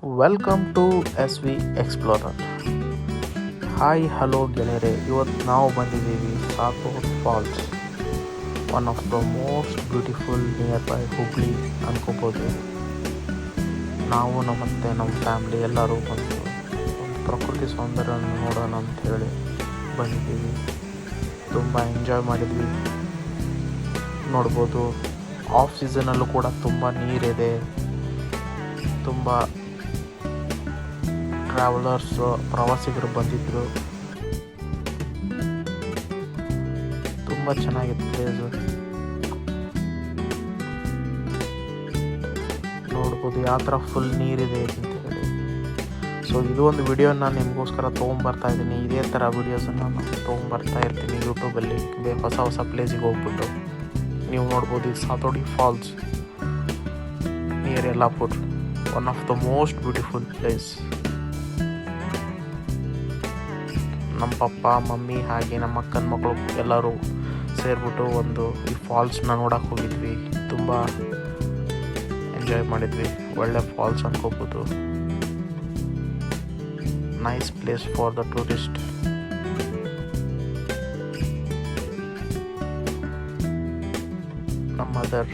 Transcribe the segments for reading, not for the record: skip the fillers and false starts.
Welcome to S V explorer. Hi hello ಗೆಳೆಯರೆ, ಇವತ್ತು ನಾವು ಬಂದಿದ್ದೀವಿ Sathod falls, one of the most beautiful nearby Hubli ಅನ್ಕೋಬೋದು. ನಾವು ನಮ್ಮ ಫ್ಯಾಮ್ಲಿ ಎಲ್ಲರೂ ಬಂದು ಒಂದು ಪ್ರಕೃತಿ ಸೌಂದರ್ಯವನ್ನು ನೋಡೋಣ ಅಂಥೇಳಿ ಬಂದಿದ್ದೀವಿ. ತುಂಬ ಎಂಜಾಯ್ ಮಾಡಿದ್ವಿ. ನೋಡ್ಬೋದು, ಆಫ್ ಸೀಸನಲ್ಲೂ ಕೂಡ ತುಂಬ ನೀರಿದೆ. ತುಂಬ ಟ್ರಾವೆಲರ್ಸು, ಪ್ರವಾಸಿಗರು ಬಂದಿದ್ದರು. ತುಂಬ ಚೆನ್ನಾಗಿತ್ತು ಪ್ಲೇಸು. ನೋಡ್ಬೋದು ಯಾವ ಥರ ಫುಲ್ ನೀರಿದೆ ಅಂತ ಹೇಳಿ. ಸೊ ಇದು ಒಂದು ವಿಡಿಯೋ ನಾನು ನಿಮಗೋಸ್ಕರ ತೊಗೊಂಬರ್ತಾ ಇದ್ದೀನಿ. ಇದೇ ಥರ ವೀಡಿಯೋಸನ್ನು ನಾನು ತೊಗೊಂಬರ್ತಾ ಇರ್ತೀನಿ ಯೂಟ್ಯೂಬಲ್ಲಿ. ಹೊಸ ಹೊಸ ಪ್ಲೇಸಿಗೆ ಹೋಗ್ಬಿಟ್ಟು ನೀವು ನೋಡ್ಬೋದು. ಈಗ Sathodi falls near Yellapur, one of the most beautiful place. ನಮ್ಮ ಪಪ್ಪ ಮಮ್ಮಿ ಹಾಗೆ ನಮ್ಮ ಅಕ್ಕನ ಮಕ್ಕಳು ಎಲ್ಲರೂ ಸೇರಿಬಿಟ್ಟು ಈ ಫಾಲ್ಸ್ನ ನೋಡೋಕೆ ಹೋಗಿದ್ವಿ. ತುಂಬ ಎಂಜಾಯ್ ಮಾಡಿದ್ವಿ. ಒಳ್ಳೆ ಫಾಲ್ಸ್ ಅನ್ಕೋಬೋದು. Nice place for the tourist. ನಮ್ಮ ಮದರ್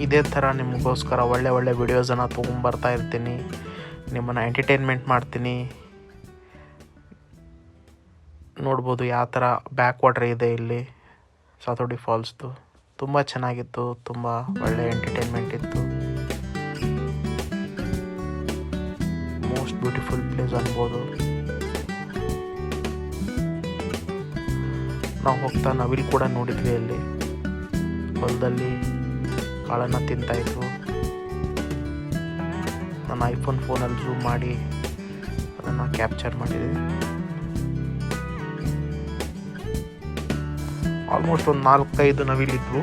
ಇದೇ ಥರ ನಿಮಗೋಸ್ಕರ ಒಳ್ಳೆ ವಿಡಿಯೋಸನ್ನು ತೊಗೊಂಬರ್ತಾ ಇರ್ತೀನಿ. ನಿಮ್ಮನ್ನು ಎಂಟರ್ಟೈನ್ಮೆಂಟ್ ಮಾಡ್ತೀನಿ. ನೋಡ್ಬೋದು ಯಾವ ಥರ ಬ್ಯಾಕ್ ವಾಟರ್ ಇದೆ ಇಲ್ಲಿ ಸಾತೋಡಿ ಫಾಲ್ಸ್ದು. ತುಂಬ ಚೆನ್ನಾಗಿತ್ತು. ತುಂಬ ಒಳ್ಳೆ ಎಂಟರ್ಟೈನ್ಮೆಂಟ್ ಇತ್ತು. ಮೋಸ್ಟ್ ಬ್ಯೂಟಿಫುಲ್ ಪ್ಲೇಸ್ ಅನ್ಬೋದು. ನಾವು ಹೋಗ್ತಾ ನವಿಲು ಕೂಡ ನೋಡಿದ್ವಿ. ಅಲ್ಲಿ ಹೊಲದಲ್ಲಿ ಕಾಳನ್ನು ತಿಂತಾಯಿದ್ರು. ನನ್ನ ಫೋನಲ್ಲಿ ಝೂಮ್ ಮಾಡಿ ಅದನ್ನು ಕ್ಯಾಪ್ಚರ್ ಮಾಡಿದೆ. ಆಲ್ಮೋಸ್ಟ್ ಒಂದು 4-5 ನವಿಲಿದ್ವು.